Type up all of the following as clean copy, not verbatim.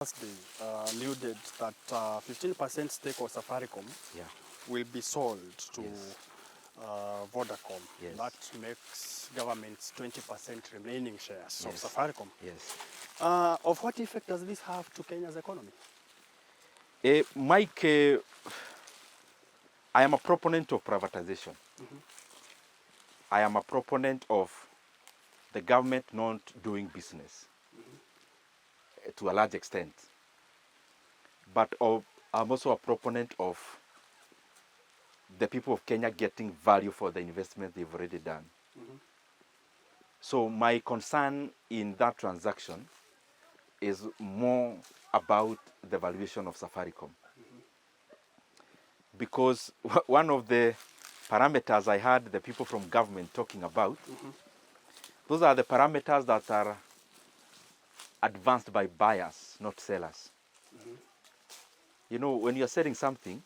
Thursday alluded that 15% stake of Safaricom will be sold to Vodacom. Yes. That makes government's 20% remaining shares of Yes. Safaricom. Yes. Of what effect does this have to Kenya's economy? Mike, I am a proponent of privatization. I am a proponent of the government not doing business to a large extent. But I'm also a proponent of the people of Kenya getting value for the investment they've already done. So my concern in that transaction is more about the valuation of Safaricom. Because one of the parameters I heard the people from government talking about, those are the parameters that are advanced by buyers, not sellers. You know, when you're selling something,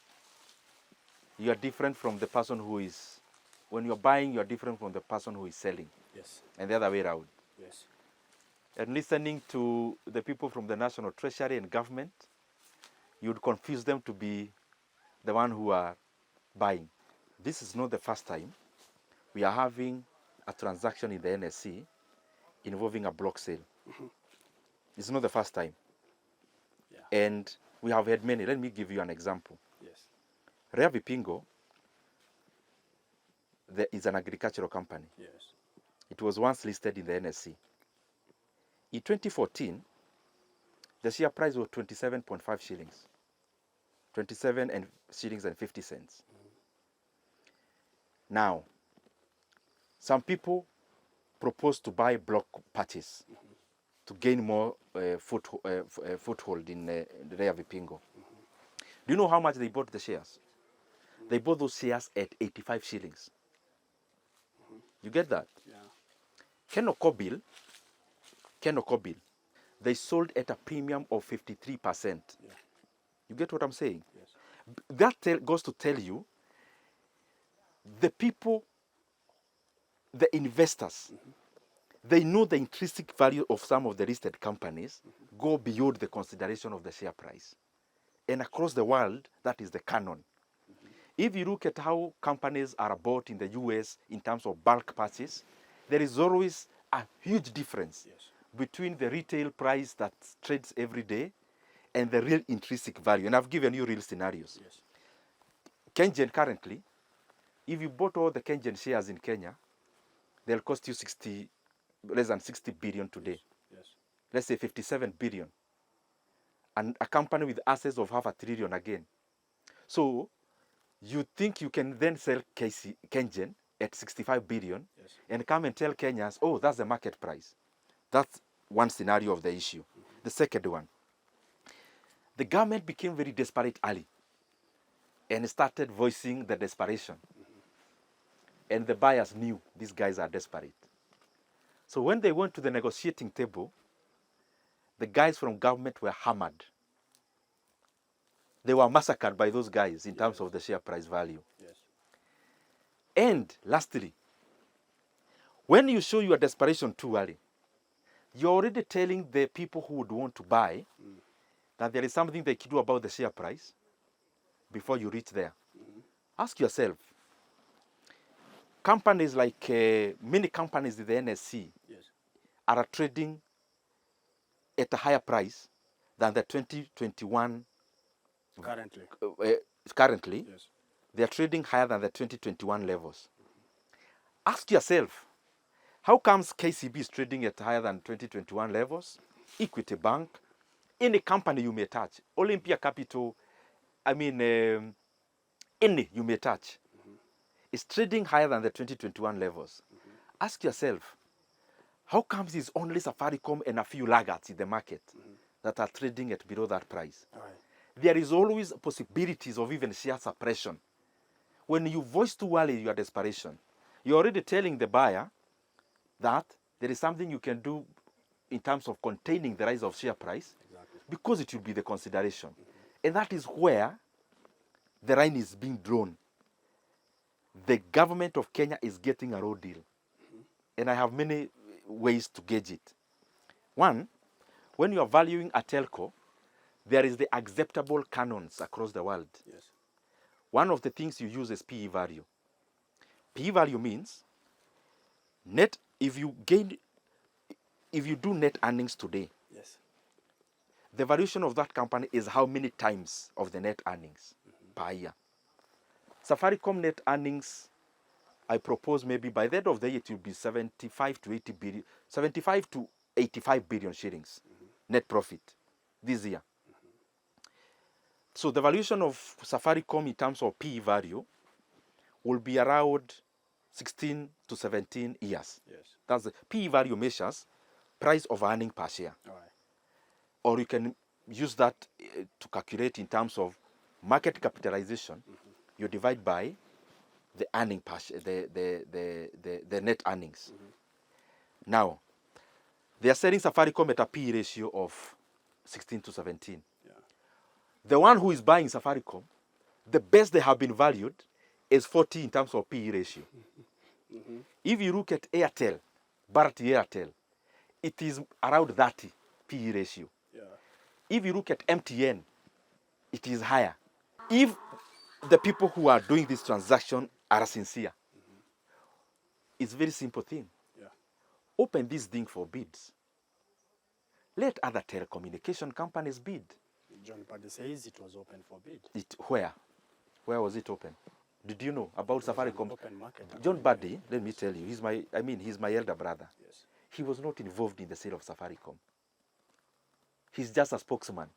you are different from the person who is, when you're buying, you're different from the person who is selling. Yes. And the other way around. Yes. And listening to the people from the National Treasury and government, you'd confuse them to be the one who are buying. This is not the first time we are having a transaction in the NSC involving a block sale. It's not the first time. Yeah. And we have had many. Let me give you an example. Yes. Rea Vipingo is an agricultural company. Yes. It was once listed in the NSC. In 2014, the share price was 27.5 shillings. 27 shillings and 50 cents. Now, some people propose to buy block purchase to gain more foothold in Rea Vipingo. Do you know how much they bought the shares? They bought those shares at 85 shillings. You get that? Yeah. Ken Okobil, they sold at a premium of 53%. Yeah. You get what I'm saying? Yes. That goes to tell you, the people, the investors, they know the intrinsic value of some of the listed companies go beyond the consideration of the share price. And across the world, that is the canon. If you look at how companies are bought in the US in terms of bulk purchase, there is always a huge difference between the retail price that trades every day and the real intrinsic value. And I've given you real scenarios. Yes. Kengen currently, if you bought all the Kengen shares in Kenya, they'll cost you less than 60 billion today. Yes. Let's say 57 billion. And a company with assets of $500 billion again. So you think you can then sell Kengen at 65 billion and come and tell Kenyans, oh, that's the market price. That's one scenario of the issue. The second one, the government became very desperate early and started voicing the desperation. And the buyers knew these guys are desperate. So when they went to the negotiating table, the guys from government were hammered. They were massacred by those guys in terms of the share price value. Yes. And lastly, when you show your desperation too early, you're already telling the people who would want to buy that there is something they can do about the share price before you reach there. Ask yourself, companies like many companies in the NSC are trading at a higher price than the 2021. Currently, they are trading higher than the 2021 levels. Ask yourself, how comes KCB is trading at higher than 2021 levels? Equity Bank, any company you may touch, Olympia Capital, any you may touch, is trading higher than the 2021 levels. Ask yourself, how comes it's only Safaricom and a few laggards in the market that are trading at below that price? There is always possibilities of even share suppression. When you voice too early your desperation, you're already telling the buyer that there is something you can do in terms of containing the rise of share price because it will be the consideration. And that is where the line is being drawn. The government of Kenya is getting a raw deal. And I have many ways to gauge it. One, when you are valuing a telco, there is the acceptable canons across the world. Yes. One of the things you use is PE value. PE value means net, if you do net earnings today, Yes. the valuation of that company is how many times of the net earnings per year. Safaricom net earnings, I propose maybe by the end of the year it will be 75 to 85 billion shillings net profit this year. So the valuation of Safaricom in terms of PE value will be around 16 to 17 years. Yes. That's the PE value measures price of earning per share. All right. Or you can use that to calculate in terms of market capitalization. You divide by the earning per share, the net earnings. Now, they are selling Safaricom at a PE ratio of 16 to 17. Yeah. The one who is buying Safaricom, the best they have been valued is 40 in terms of PE ratio. If you look at Airtel, Bharti Airtel, it is around 30 PE ratio. Yeah. If you look at MTN, it is higher. If the people who are doing this transaction are sincere, it's a very simple thing. Yeah. Open this thing for bids. Let other telecommunication companies bid. John Mbadi says it was open for bid. Where? Where was it open? Did you know about Safaricom? Open market. John Mbadi, let me tell you, he's my elder brother. Yes. He was not involved in the sale of Safaricom. He's just a spokesman.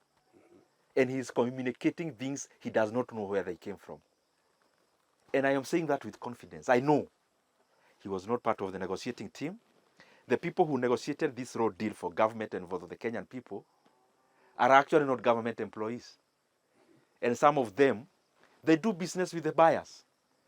And he's communicating things he does not know where they came from. And I am saying that with confidence. I know he was not part of the negotiating team. The people who negotiated this road deal for government and for the Kenyan people are actually not government employees. And some of them, they do business with the buyers.